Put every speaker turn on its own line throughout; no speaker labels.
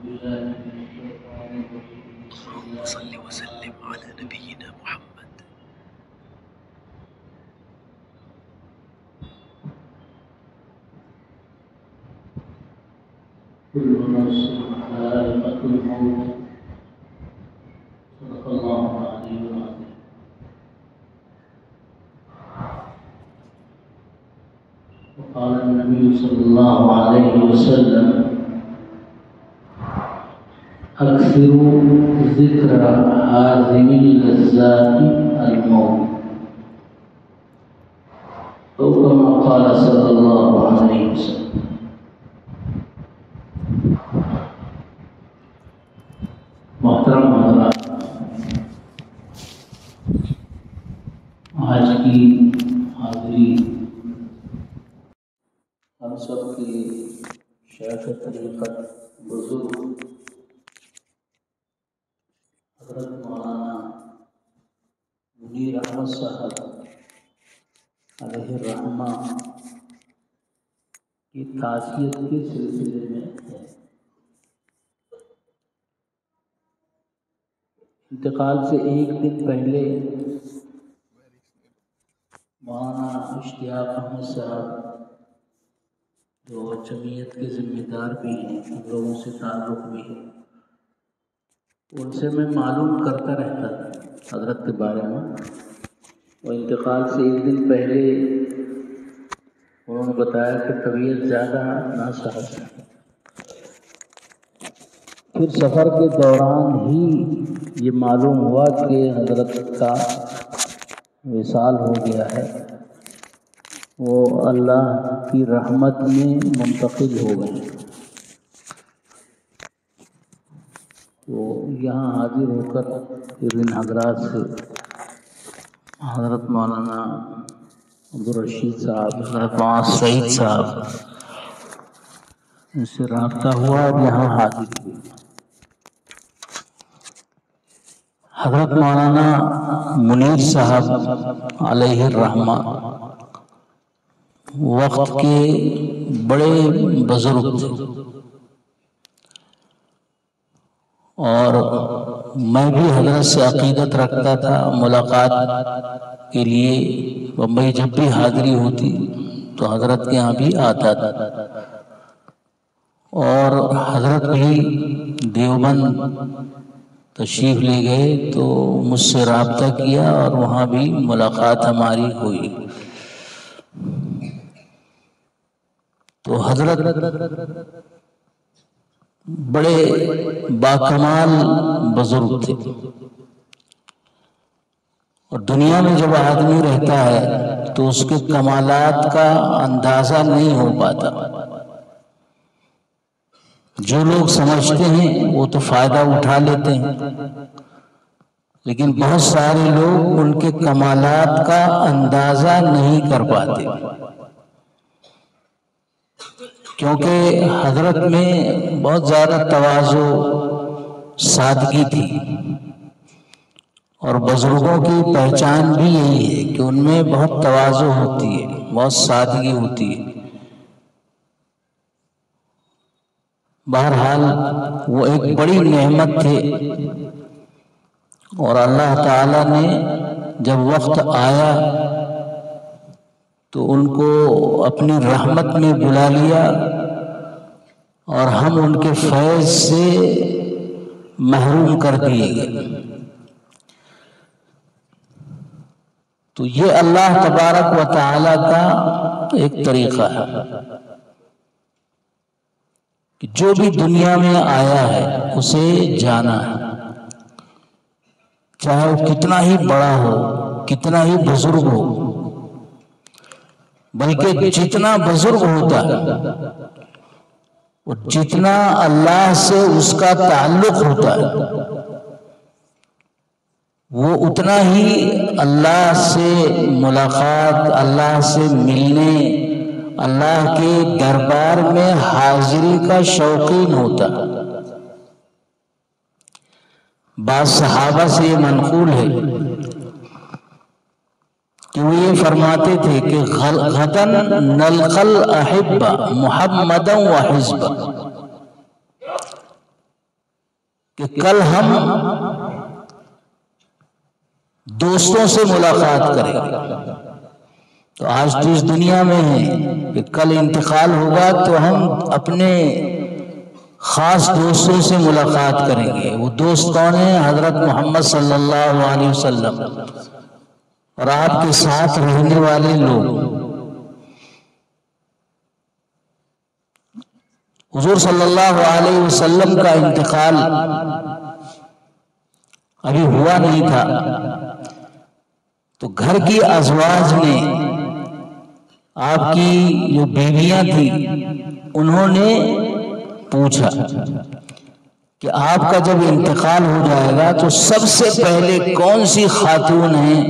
اللهم صل وسلم على نبينا محمد.
كل نفس ذائقة الموت. صدق الله العلي العظيم. وقال النبي صلى الله عليه وسلم: أكثروا ذكر هازم اللذات الموت، أو كما قال صلى الله عليه وسلم. محترم حضرات، آج کی حاضری ہم سب کے شیخ طریقت بزرگ حضرت مولانا منیر احمد صاحب علیہ الرحمہ کی تعزیت کے سلسلے میں ہے۔ انتقال سے ایک دن پہلے مولانا اشتیاق احمد صاحب جو جمعیت کے ذمہ دار بھی ہیں، ہم لوگوں سے تعلق بھی ہے، ان سے میں معلوم کرتا رہتا تھا حضرت کے بارے میں۔ وہ انتقال سے ایک دن پہلے انہوں نے بتایا کہ طبیعت زیادہ ناساز ہے۔ پھر سفر کے دوران ہی یہ معلوم ہوا کہ حضرت کا وصال ہو گیا ہے، وہ اللہ کی رحمت میں منتقل ہو گئے۔ تو یہاں حاضر ہو کر پھر ان حضرات سے حضرت مولانا عبدالرشید صاحب، حضرت مولانا سعید صاحب، ان سے رابطہ ہوا اور یہاں حاضر ہوئے۔ حضرت مولانا منیر صاحب علیہ الرحمہ وقت کے بڑے بزرگ تھے، اور میں بھی حضرت سے عقیدت رکھتا تھا۔ ملاقات کے لیے بمبئی جب بھی حاضری ہوتی تو حضرت کے یہاں بھی آتا تھا، اور حضرت بھی دیوبند تشریف لے گئے تو مجھ سے رابطہ کیا اور وہاں بھی ملاقات ہماری ہوئی۔ تو حضرت بڑے باکمال بزرگ تھے، اور دنیا میں جب آدمی رہتا ہے تو اس کے کمالات کا اندازہ نہیں ہو پاتا۔ جو لوگ سمجھتے ہیں وہ تو فائدہ اٹھا لیتے ہیں، لیکن بہت سارے لوگ ان کے کمالات کا اندازہ نہیں کر پاتے، کیونکہ حضرت میں بہت زیادہ تواضع، سادگی تھی، اور بزرگوں کی پہچان بھی یہی ہے کہ ان میں بہت تواضع ہوتی ہے، بہت سادگی ہوتی ہے۔ بہرحال وہ ایک بڑی نعمت تھے، اور اللہ تعالیٰ نے جب وقت آیا تو ان کو اپنی رحمت میں بلا لیا، اور ہم ان کے فیض سے محروم کر دیے گئے۔ تو یہ اللہ تبارک و تعالیٰ کا ایک طریقہ ہے کہ جو بھی دنیا میں آیا ہے اسے جانا ہے، چاہے وہ کتنا ہی بڑا ہو، کتنا ہی بزرگ ہو، بلکہ جتنا بزرگ ہوتا ہے وہ جتنا اللہ سے اس کا تعلق ہوتا ہے وہ اتنا ہی اللہ سے ملاقات، اللہ سے ملنے، اللہ کے دربار میں حاضری کا شوقین ہوتا ہے۔ بعض صحابہ سے یہ منقول ہے کہ وہ یہ فرماتے تھے کہ غداً نلقى الأحبة محمدا وحزبا، کہ کل ہم دوستوں سے ملاقات کریں گے. تو آج تو اس دنیا میں ہے کہ کل انتقال ہوگا تو ہم اپنے خاص دوستوں سے ملاقات کریں گے. وہ دوست کون ہیں؟ حضرت محمد صلی اللہ علیہ وسلم اور آپ کے ساتھ رہنے والے لوگ. حضور صلی اللہ علیہ وسلم کا انتقال ابھی ہوا نہیں تھا تو گھر کی ازواج نے، آپ کی جو بیویاں تھیں، انہوں نے پوچھا کہ آپ کا جب انتقال ہو جائے گا تو سب سے پہلے کون سی خاتون ہیں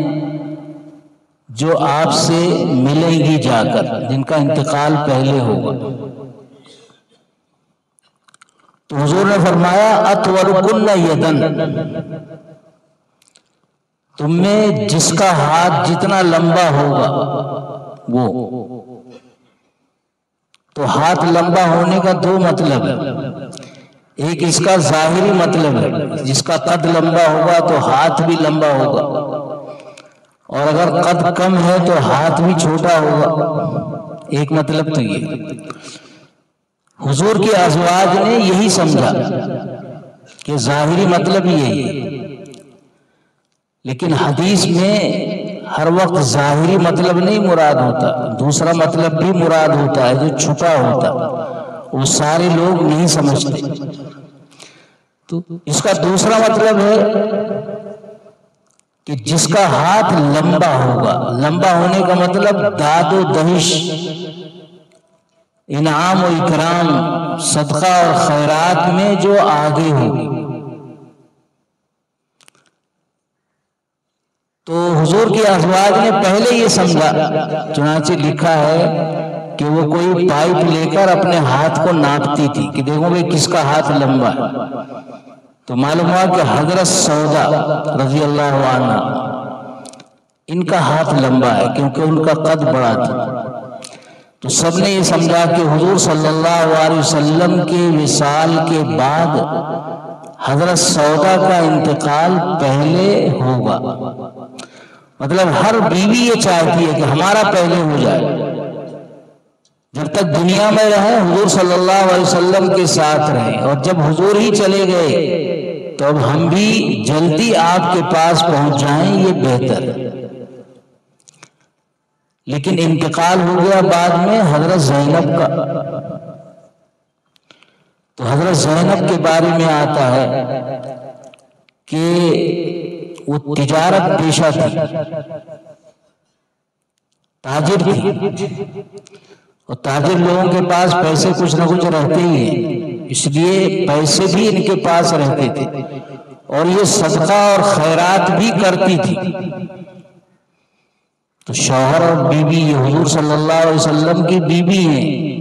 جو آپ سے ملیں گی جا کر، جن کا انتقال پہلے ہوگا؟ تو حضور نے فرمایا اطولکن یدن، تم میں جس کا ہاتھ جتنا لمبا ہوگا وہ. تو ہاتھ لمبا ہونے کا دو مطلب ہے. ایک اس کا ظاہری مطلب ہے، جس کا قد لمبا ہوگا تو ہاتھ بھی لمبا ہوگا، اور اگر قد کم ہے تو ہاتھ بھی چھوٹا ہوگا. ایک مطلب تو یہ. حضور کی ازواج نے یہی سمجھا کہ ظاہری مطلب یہی ہے، لیکن حدیث میں ہر وقت ظاہری مطلب نہیں مراد ہوتا، دوسرا مطلب بھی مراد ہوتا ہے جو چھپا ہوتا، وہ سارے لوگ نہیں سمجھتے. تو اس کا دوسرا مطلب ہے کہ جس کا ہاتھ لمبا ہوگا. لمبا ہونے کا مطلب داد و دہش، انعام و اکرام، صدقہ اور خیرات میں جو آگے ہوگی. تو حضور کی ازواج نے پہلے یہ سمجھا، چنانچہ لکھا ہے کہ وہ کوئی پائپ لے کر اپنے ہاتھ کو ناپتی تھی کہ دیکھو بھئی کس کا ہاتھ لمبا ہے. تو معلوم ہوا کہ حضرت سودا رضی اللہ عنہ ان کا ہاتھ لمبا ہے کیونکہ ان کا قد بڑا تھا. تو سب نے یہ سمجھا کہ حضور صلی اللہ علیہ وسلم کے وصال کے بعد حضرت سودا کا انتقال پہلے ہوگا. مطلب ہر بیوی یہ چاہتی ہے کہ ہمارا پہلے ہو جائے. جب تک دنیا میں رہیں حضور صلی اللہ علیہ وسلم کے ساتھ رہیں، اور جب حضور ہی چلے گئے تو اب ہم بھی جلدی آپ کے پاس پہنچ جائیں، یہ بہتر ہے. لیکن انتقال ہو گیا بعد میں حضرت زینب کا. تو حضرت زینب کے بارے میں آتا ہے کہ وہ تجارت پیشہ تھی، تاجر تھی، اور تاجر لوگوں کے پاس پیسے کچھ نہ کچھ رہتے ہی ہیں، اس لیے پیسے بھی ان کے پاس رہتے تھے، اور یہ صدقہ اور خیرات بھی کرتی تھی. تو شوہر اور بیوی یہ حضور صلی اللہ علیہ وسلم کی بیوی ہیں.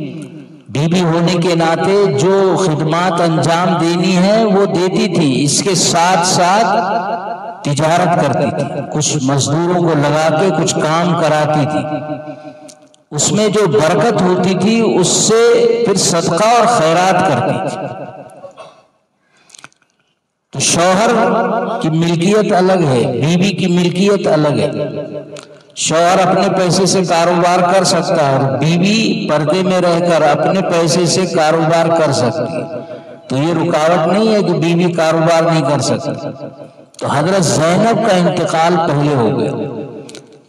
بیوی ہونے کے ناطے جو خدمات انجام دینی ہے وہ دیتی تھی، اس کے ساتھ ساتھ تجارت کرتی تھی، کچھ مزدوروں کو لگا کے کچھ کام کراتی تھی. اس میں جو برکت ہوتی تھی اس سے پھر صدقہ اور خیرات کرتی تھی. تو شوہر کی ملکیت الگ ہے، بیوی کی ملکیت الگ ہے. شوہر اپنے پیسے سے کاروبار کر سکتا ہے اور بیوی پردے میں رہ کر اپنے پیسے سے کاروبار کر سکتی ہے. تو یہ رکاوٹ نہیں ہے کہ بیوی کاروبار نہیں کر سکتی. تو حضرت زینب کا انتقال پہلے ہو گیا.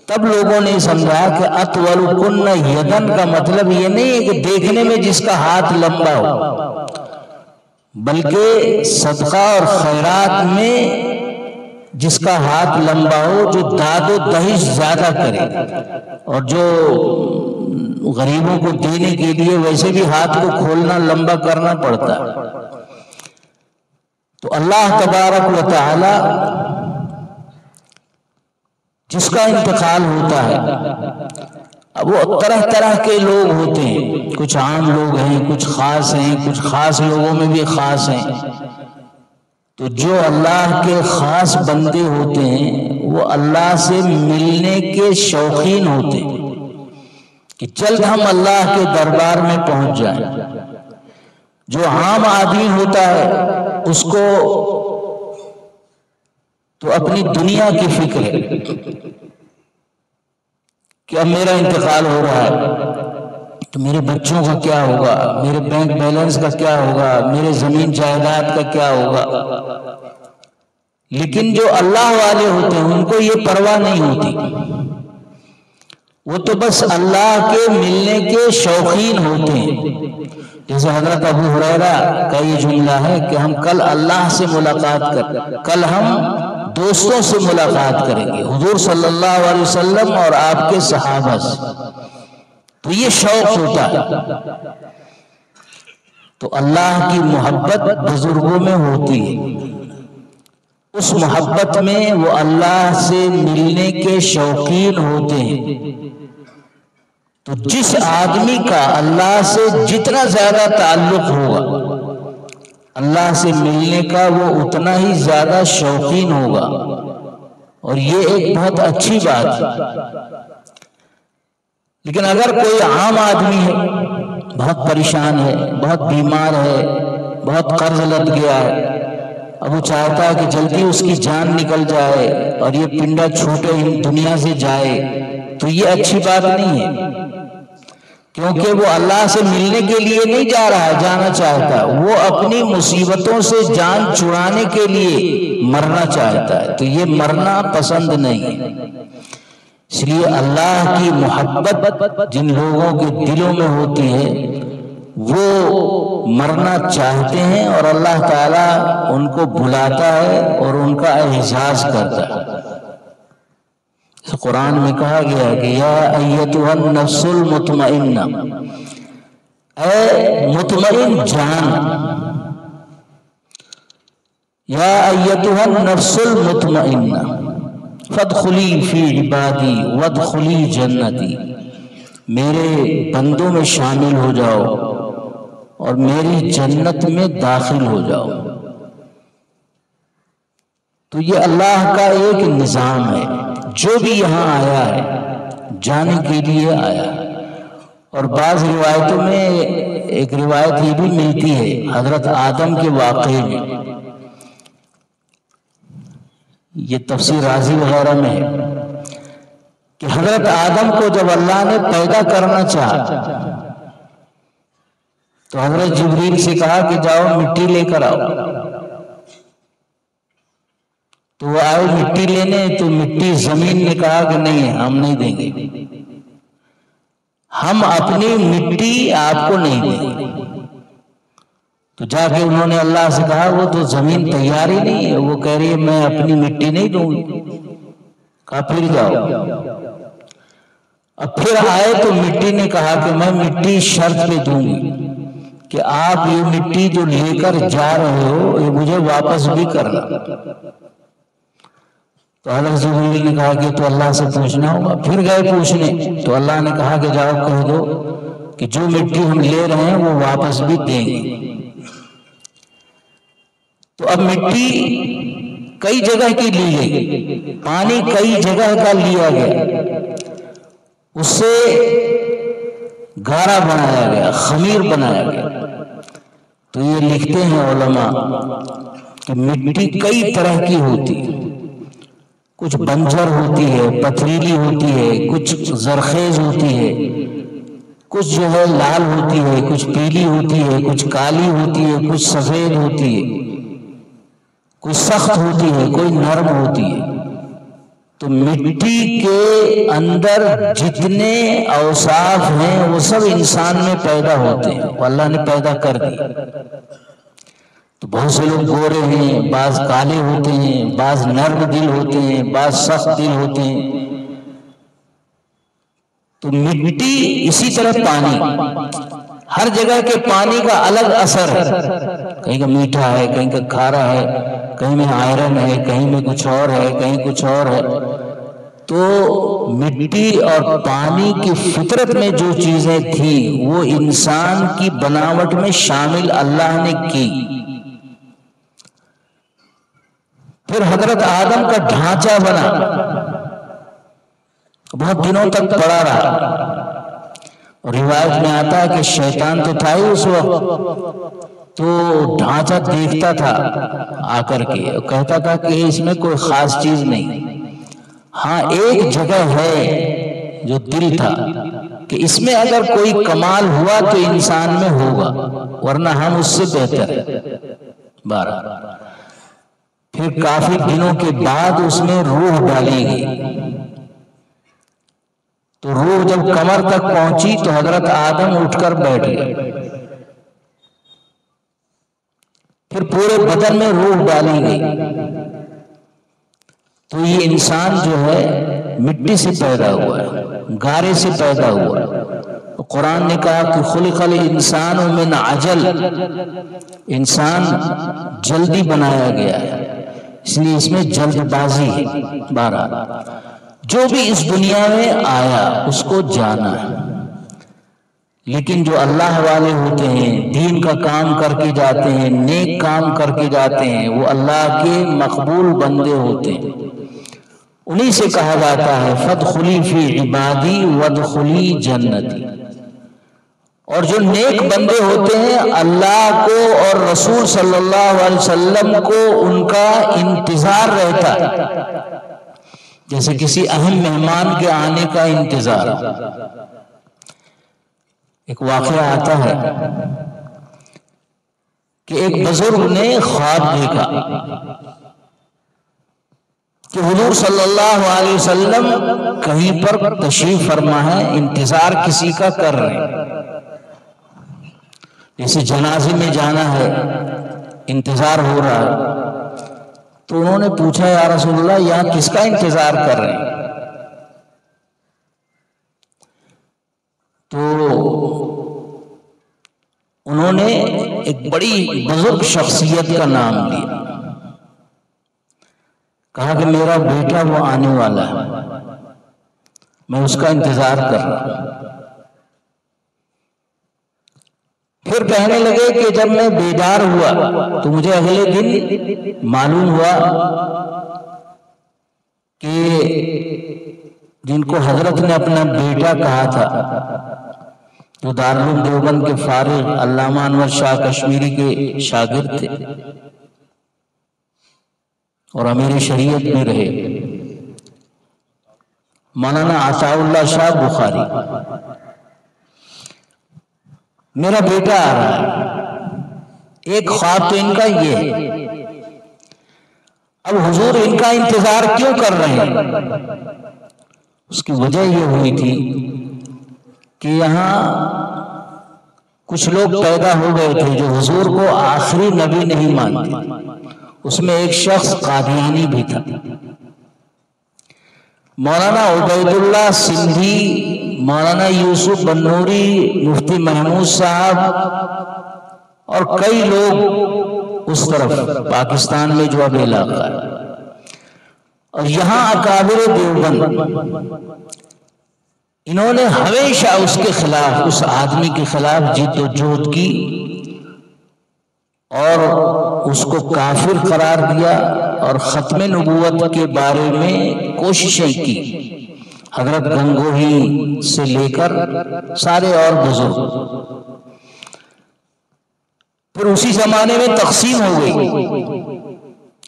تب لوگوں نے سمجھا کہ اطولکن یدن کا مطلب یہ نہیں ہے کہ دیکھنے میں جس کا ہاتھ لمبا ہو، بلکہ صدقہ اور خیرات میں جس کا ہاتھ لمبا ہو، جو داد و دہش زیادہ کرے، اور جو غریبوں کو دینے کے لیے ویسے بھی ہاتھ کو کھولنا لمبا کرنا پڑتا ہے. تو اللہ تبارک و تعالی جس کا انتقال ہوتا ہے، اب وہ طرح طرح کے لوگ ہوتے ہیں، کچھ عام لوگ ہیں، کچھ خاص ہیں، کچھ خاص لوگوں میں بھی خاص ہیں. تو جو اللہ کے خاص بندے ہوتے ہیں وہ اللہ سے ملنے کے شوقین ہوتے ہیں کہ جلد ہم اللہ کے دربار میں پہنچ جائیں. جو عام آدمی ہوتا ہے اس کو تو اپنی دنیا کی فکر ہے کہ اب میرا انتقال ہو رہا ہے تو میرے بچوں کا کیا ہوگا، میرے بینک بیلنس کا کیا ہوگا، میرے زمین جائیداد کا کیا ہوگا۔ لیکن جو اللہ والے ہوتے ہیں ان کو یہ پرواہ نہیں ہوتی، وہ تو بس اللہ کے ملنے کے شوقین ہوتے ہیں۔ جیسے حضرت ابو ہریرہ کا یہ جملہ ہے کہ ہم کل اللہ سے ملاقات کل ہم دوستوں سے ملاقات کریں گے، حضور صلی اللہ علیہ وسلم اور آپ کے صحابہ سے، تو یہ شوق ہوتا ہے۔ تو اللہ کی محبت بزرگوں میں ہوتی ہے، اس محبت میں وہ اللہ سے ملنے کے شوقین ہوتے ہیں۔ تو جس آدمی کا اللہ سے جتنا زیادہ تعلق ہوگا، اللہ سے ملنے کا وہ اتنا ہی زیادہ شوقین ہوگا، اور یہ ایک بہت اچھی بات ہے۔ لیکن اگر کوئی عام آدمی ہے، بہت پریشان ہے، بہت بیمار ہے، بہت قرض لگ گیا ہے، اب وہ چاہتا ہے کہ جلدی اس کی جان نکل جائے اور یہ پنڈا چھوٹے دنیا سے جائے، تو یہ اچھی بات نہیں ہے، کیونکہ وہ اللہ سے ملنے کے لیے نہیں جا رہا، جانا چاہتا، وہ اپنی مصیبتوں سے جان چھڑانے کے لیے مرنا چاہتا ہے، تو یہ مرنا پسند نہیں ہے۔ اس لیے اللہ کی محبت جن لوگوں کے دلوں میں ہوتی ہے وہ مرنا چاہتے ہیں، اور اللہ تعالیٰ ان کو بلاتا ہے اور ان کا اعزاز کرتا ہے۔ قرآن میں کہا گیا ہے کہ یا ایتھا النفس المطمئنہ، اے مطمئن جان، یا ایتھا النفس المطمئنہ فادخلی فی عبادی وادخلی جنتی، میرے بندوں میں شامل ہو جاؤ اور میری جنت میں داخل ہو جاؤ۔ تو یہ اللہ کا ایک نظام ہے، جو بھی یہاں آیا ہے جانے کے لیے آیا ہے۔ اور بعض روایتوں میں ایک روایت یہ بھی ملتی ہے حضرت آدم کے واقعے میں، یہ تفسیر رازی وغیرہ میں ہے کہ حضرت آدم کو جب اللہ نے پیدا کرنا چاہا تو حضرت جبریل سے کہا کہ جاؤ مٹی لے کر آؤ، تو وہ آئے مٹی لینے، تو مٹی زمین نے کہا کہ نہیں، ہم نہیں دیں گے، ہم اپنی مٹی آپ کو نہیں دیں گے۔ تو جا کے انہوں نے اللہ سے کہا وہ تو زمین تیار ہی نہیں ہے، وہ کہہ رہی ہے میں اپنی مٹی نہیں دوں گی۔ کہا پھر جاؤ۔ اب پھر آئے تو مٹی نے کہا کہ میں مٹی شرط پہ دوں گی کہ آپ یہ مٹی جو لے کر جا رہے ہو یہ مجھے واپس بھی کرنا۔ تو حضرت جبریل نے کہا کہ تو اللہ سے پوچھنا ہوگا۔ پھر گئے پوچھنے، تو اللہ نے کہا کہ جاؤ کہہ دو کہ جو مٹی ہم لے رہے ہیں وہ واپس بھی دیں گے۔ تو اب مٹی کئی جگہ کی لی گئی، پانی کئی جگہ کا لیا گیا، اس سے گارا بنایا گیا، خمیر بنایا گیا۔ تو یہ لکھتے ہیں علماء کہ مٹی کئی طرح کی ہوتی ہے، کچھ بنجر ہوتی ہے، پتھریلی ہوتی ہے، کچھ زرخیز ہوتی ہے، کچھ جو ہے لال ہوتی ہے، کچھ پیلی ہوتی ہے، کچھ کالی ہوتی ہے، کچھ سفید ہوتی ہے، کوئی سخت ہوتی ہے، کوئی نرم ہوتی ہے۔ تو مٹی کے اندر جتنے اوصاف ہیں وہ سب انسان میں پیدا ہوتے ہیں، وہ اللہ نے پیدا کر دی۔ تو بہت سے لوگ گورے ہیں، بعض کالے ہوتے ہیں، بعض نرم دل ہوتے ہیں، بعض سخت دل ہوتے ہیں۔ تو مٹی اسی طرح پانی، ہر جگہ کے پانی کا الگ اثر ہے، کہیں کا میٹھا ہے، کہیں کا کھارا ہے، کہیں میں آئرن ہے، کہیں میں کچھ اور ہے، کہیں کچھ اور ہے۔ تو مٹی اور پانی کی فطرت میں جو چیزیں تھیں وہ انسان کی بناوٹ میں شامل اللہ نے کی۔ پھر حضرت آدم کا ڈھانچہ بنا، بہت دنوں تک پڑا رہا، اور روایت میں آتا ہے کہ شیطان تو تھا ہی اس وقت، تو ڈھانچہ دیکھتا تھا آ کر کے، کہتا تھا کہ اس میں کوئی خاص چیز نہیں، ہاں ایک جگہ ہے جو دل تھا کہ اس میں اگر کوئی کمال ہوا تو انسان میں ہوگا، ورنہ ہم اس سے بہتر ہے۔ 12 پھر کافی دنوں کے بعد اس میں روح ڈالی گئی، تو روح جب کمر تک پہنچی تو حضرت آدم اٹھ کر بیٹھ گئے، پھر پورے بدن میں روح ڈالی گئی، تو یہ انسان جو ہے مٹی سے پیدا ہوا ہے، گارے سے پیدا ہوا ہے۔ قرآن نے کہا کہ خلق الانسان من عجل، انسان جلدی بنایا گیا ہے، اس لیے اس میں جلد بازی ہے۔ 12 جو بھی اس دنیا میں آیا اس کو جانا ہے، لیکن جو اللہ والے ہوتے ہیں، دین کا کام کر کے جاتے ہیں، نیک کام کر کے جاتے ہیں، وہ اللہ کے مقبول بندے ہوتے ہیں، انہی سے کہا جاتا ہے فادخلی فی عبادی وادخلی جنتی۔ اور جو نیک بندے ہوتے ہیں اللہ کو اور رسول صلی اللہ علیہ وسلم کو ان کا انتظار رہتا ہے، جیسے کسی اہم مہمان کے آنے کا انتظار۔ ایک واقعہ آتا ہے کہ ایک بزرگ نے خواب دیکھا کہ حضور صلی اللہ علیہ وسلم کہیں پر تشریف فرما ہے، انتظار کسی کا کر رہے ہیں، جیسے جنازے میں جانا ہے انتظار ہو رہا ہے، تو انہوں نے پوچھا یا رسول اللہ یہاں کس کا انتظار کر رہے ہیں؟ تو انہوں نے ایک بڑی بزرگ شخصیت کا نام لیا، کہا کہ میرا بیٹا وہ آنے والا ہے، میں اس کا انتظار کر رہا ہوں۔ پھر کہنے لگے کہ جب میں بیدار ہوا تو مجھے اگلے دن معلوم ہوا کہ جن کو حضرت نے اپنا بیٹا کہا تھا، جو دارالعلوم دیوبند کے فارغ علامہ انور شاہ کشمیری کے شاگرد تھے اور امیر شریعت میں رہے، مولانا عطا اللہ شاہ بخاری، میرا بیٹا آ رہا ہے۔ ایک خواب تو ان کا یہ ہے، اب حضور ان کا انتظار کیوں کر رہے ہیں؟ اس کی وجہ یہ ہوئی تھی کہ یہاں کچھ لوگ پیدا ہو گئے تھے جو حضور کو آخری نبی نہیں مانتے، اس میں ایک شخص قادیانی بھی تھا۔ مولانا عبید اللہ سندھی، مولانا یوسف بنوری، مفتی محمود صاحب اور کئی لوگ اس طرف پاکستان میں جو اب علاقہ ہے، اور یہاں اکابر دیوبند، انہوں نے ہمیشہ اس کے خلاف، اس آدمی کے خلاف جد و جہد کی اور اس کو کافر قرار دیا، اور ختم نبوت کے بارے میں کوششیں کی، حضرت گنگوہی سے لے کر سارے اور بزرگ۔ پھر اسی زمانے میں تقسیم ہو گئی،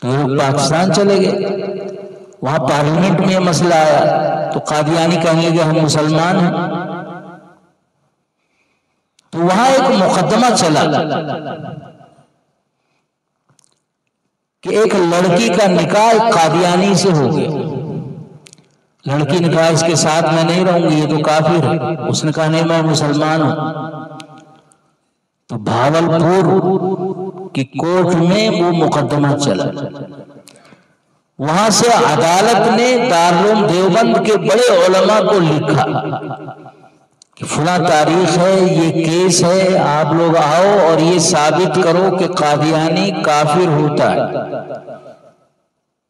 لوگ پاکستان چلے گئے، وہاں پارلیمنٹ میں یہ مسئلہ آیا تو قادیانی کہنے لگے ہم مسلمان ہیں، تو وہاں ایک مقدمہ چلا کہ ایک لڑکی کا نکاح ایک قادیانی سے ہو گیا، لڑکی نے کہا اس کے ساتھ میں نہیں رہوں گی، یہ تو کافر ہے، اس نے کہا نہیں میں مسلمان ہوں، تو بھاولپور کی کورٹ میں وہ مقدمہ چلا، وہاں سے عدالت نے دارالعلوم دیوبند کے بڑے علماء کو لکھا کہ فلاں تاریخ ہے، یہ کیس ہے، آپ لوگ آؤ اور یہ ثابت کرو کہ قادیانی کافر ہوتا ہے۔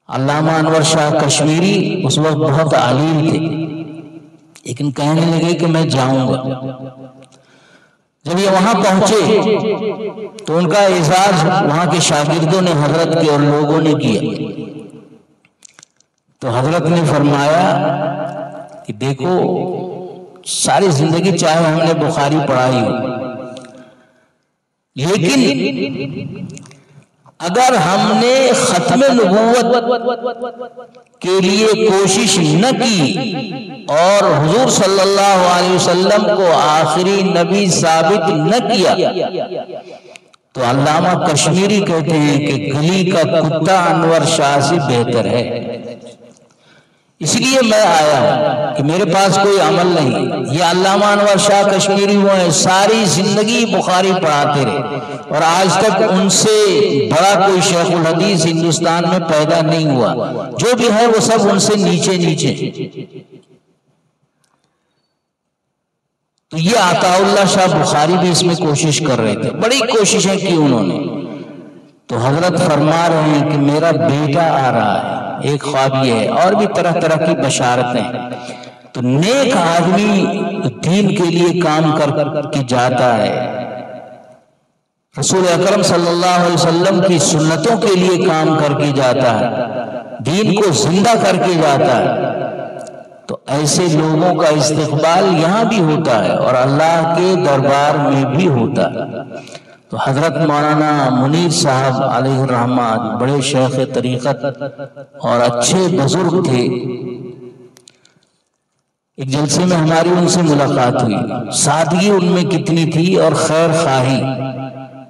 علامہ انور شاہ کشمیری اس وقت بہت عالم تھے، لیکن کہنے لگے کہ میں جاؤں گا۔ جب یہ وہاں پہنچے تو ان کا اعزاز وہاں کے شاگردوں نے، حضرت کے اور لوگوں نے کیا، تو حضرت نے فرمایا کہ دیکھو ساری زندگی چاہے ہم نے بخاری پڑھائی ہو، لیکن اگر ہم نے ختم نبوت کے لیے کوشش نہ کی اور حضور صلی اللہ علیہ وسلم کو آخری نبی ثابت نہ کیا تو علامہ کشمیری کہتے ہیں کہ گلی کا کتا انور شاہ سے بہتر ہے۔ اس لیے میں آیا ہوں کہ میرے پاس کوئی عمل نہیں۔ یہ علامہ انور شاہ کشمیری وہ ہیں، ساری زندگی بخاری پڑھاتے رہے اور آج تک ان سے بڑا کوئی شیخ الحدیث ہندوستان میں پیدا نہیں ہوا، جو بھی ہے وہ سب ان سے نیچے نیچے۔ تو یہ عطا اللہ شاہ بخاری بھی اس میں کوشش کر رہے تھے، بڑی کوششیں کی انہوں نے۔ تو حضرت فرما رہے ہیں کہ میرا بیٹا آ رہا ہے، ایک خواب یہ ہے، اور بھی طرح طرح کی بشارتیں۔ تو نیک آدمی دین کے لیے کام کر کے جاتا ہے، رسول اکرم صلی اللہ علیہ وسلم کی سنتوں کے لیے کام کر کے جاتا ہے، دین کو زندہ کر کے جاتا ہے۔ تو ایسے لوگوں کا استقبال یہاں بھی ہوتا ہے اور اللہ کے دربار میں بھی ہوتا ہے۔ تو حضرت مولانا منیر صاحب علیہ الرحمہ بڑے شیخ طریقت اور اچھے بزرگ تھے۔ ایک جلسے میں ہماری ان سے ملاقات ہوئی، سادگی ان میں کتنی تھی اور خیر خواہی۔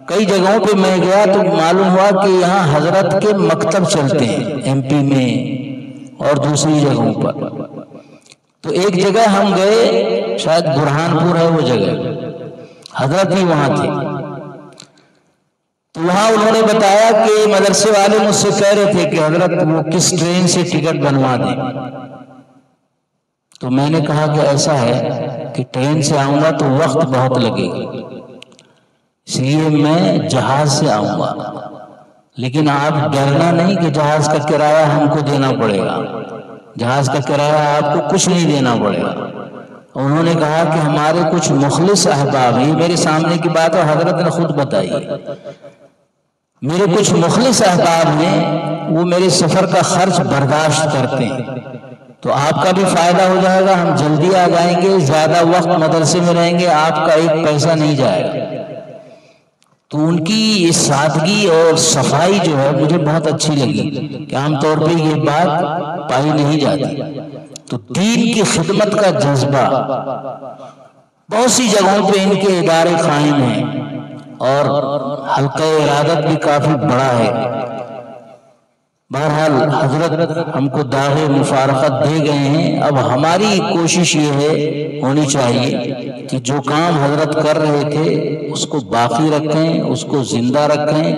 کئی جگہوں پہ میں گیا تو معلوم ہوا کہ یہاں حضرت کے مکتب چلتے ہیں، ایم پی میں اور دوسری جگہوں پر۔ تو ایک جگہ ہم گئے، شاید برہان پور ہے وہ جگہ، حضرت ہی وہاں تھے۔ تو وہاں انہوں نے بتایا کہ مدرسے والے مجھ سے کہہ رہے تھے کہ حضرت وہ کس ٹرین سے ٹکٹ بنوا دیں۔ تو میں نے کہا کہ ایسا ہے کہ ٹرین سے آؤں گا تو وقت بہت لگے گا، اس لیے میں جہاز سے آؤں گا، لیکن آپ ڈرنا نہیں کہ جہاز کا کرایہ ہم کو دینا پڑے گا، جہاز کا کرایہ آپ کو کچھ نہیں دینا پڑے گا۔ انہوں نے کہا کہ ہمارے کچھ مخلص احباب ہیں، میرے سامنے کی بات ہے، حضرت نے خود بتائی، میرے کچھ مخلص احباب ہیں، وہ میرے سفر کا خرچ برداشت کرتے ہیں، تو آپ کا بھی فائدہ ہو جائے گا، ہم جلدی آ جائیں گے، زیادہ وقت مدرسے میں رہیں گے، آپ کا ایک پیسہ نہیں جائے گا۔ تو ان کی یہ سادگی اور صفائی جو ہے مجھے بہت اچھی لگی کہ عام طور پہ یہ بات پائی نہیں جاتی۔ تو دین کی خدمت کا جذبہ، بہت سی جگہوں پہ ان کے ادارے قائم ہیں اور حلقہ ارادت بھی کافی بڑا ہے۔ بہرحال حضرت ہم کو داغ مفارقت دے گئے ہیں، اب ہماری کوشش یہ ہے ہونی چاہیے کہ جو کام حضرت کر رہے تھے اس کو باقی رکھیں، اس کو زندہ رکھیں،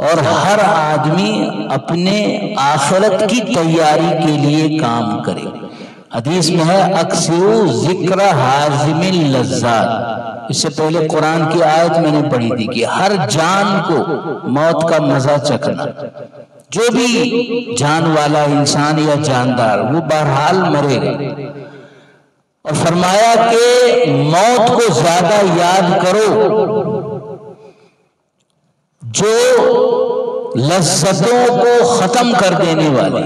اور ہر آدمی اپنے آخرت کی تیاری کے لیے کام کرے۔ حدیث میں ہے اکثروا ذکر حازم اللذات، اس سے پہلے قرآن کی آیت میں نے پڑھی تھی کہ ہر جان کو موت کا مزہ چکھنا، جو بھی جان والا انسان یا جاندار وہ بہرحال مرے گا، اور فرمایا کہ موت کو زیادہ یاد کرو جو لذتوں کو ختم کر دینے والی۔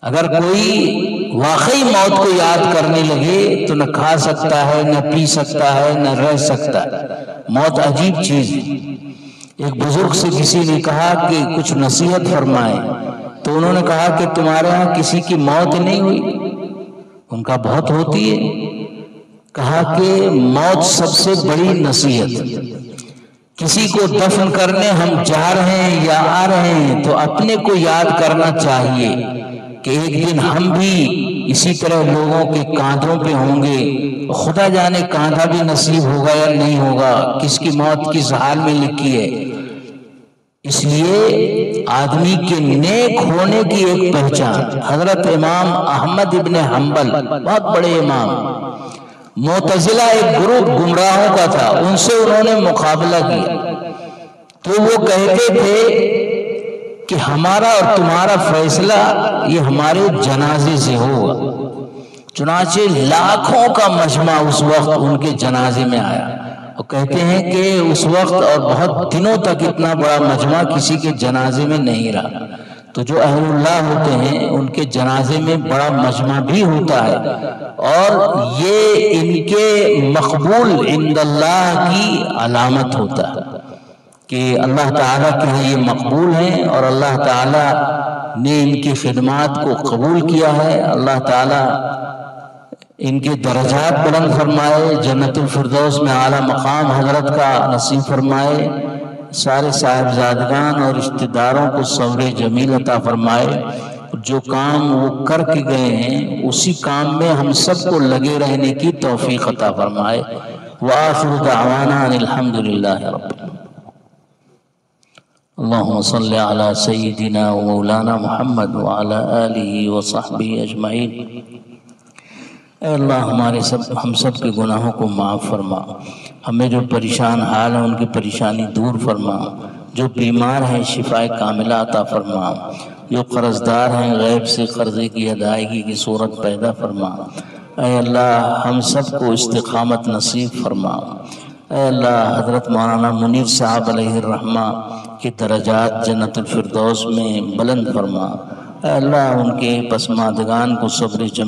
اگر کوئی واقعی موت کو یاد کرنے لگے تو نہ کھا سکتا ہے، نہ پی سکتا ہے، نہ رہ سکتا ہے۔ موت عجیب چیز ہے۔ ایک بزرگ سے کسی نے کہا کہ کچھ نصیحت فرمائے، تو انہوں نے کہا کہ تمہارے ہاں کسی کی موت نہیں ہوئی؟ ان کا بہت ہوتی ہے۔ کہا کہ موت سب سے بڑی نصیحت، کسی کو دفن کرنے ہم جا رہے ہیں یا آ رہے ہیں تو اپنے کو یاد کرنا چاہیے کہ ایک دن ہم بھی اسی طرح لوگوں کے کاندھوں پہ ہوں گے، خدا جانے کاندھا بھی نصیب ہوگا یا نہیں ہوگا، کس کی موت کس حال میں لکھی ہے۔ اس لیے آدمی کے نیک ہونے کی ایک پہچان، حضرت امام احمد ابن حنبل بہت بڑے امام، معتزلہ ایک گروپ گمراہوں کا تھا، ان سے انہوں نے مقابلہ کیا، تو وہ کہتے تھے کہ ہمارا اور تمہارا فیصلہ یہ ہمارے جنازے سے ہوگا۔ چنانچہ لاکھوں کا مجمع اس وقت ان کے جنازے میں آیا، اور کہتے ہیں کہ اس وقت اور بہت دنوں تک اتنا بڑا مجمع کسی کے جنازے میں نہیں رہا۔ تو جو اہل اللہ ہوتے ہیں ان کے جنازے میں بڑا مجمع بھی ہوتا ہے، اور یہ ان کے مقبول عند اللہ کی علامت ہوتا ہے کہ اللہ تعالیٰ کے ہاں یہ مقبول ہیں، اور اللہ تعالیٰ نے ان کی خدمات کو قبول کیا ہے۔ اللہ تعالیٰ ان کے درجات بلند فرمائے، جنت الفردوس میں اعلیٰ مقام حضرت کا نصیب فرمائے، سارے صاحبزادگان اور رشتہ داروں کو صبر جمیل عطا فرمائے۔ جو کام وہ کر کے گئے ہیں اسی کام میں ہم سب کو لگے رہنے کی توفیق عطا فرمائے۔ وآخر دعوانا ان الحمد للہ رب العالمین۔ اللہم صلی علی سیدنا و مولانا محمد وعلی آلہ وصحبہ اجمعین۔ اے اللہ ہم سب کے گناہوں کو معاف فرما، ہمیں جو پریشان حال ہیں ان کی پریشانی دور فرما، جو بیمار ہیں شفائے کاملہ عطا فرما، جو قرض دار ہیں غیب سے قرضے کی ادائیگی کی صورت پیدا فرما۔ اے اللہ ہم سب کو استقامت نصیب فرما۔ اے اللہ حضرت مولانا منیر صاحب علیہ الرحمہ کی درجات جنت الفردوس میں بلند فرما۔ اے اللہ ان کے پسماندگان کو صبر جمیل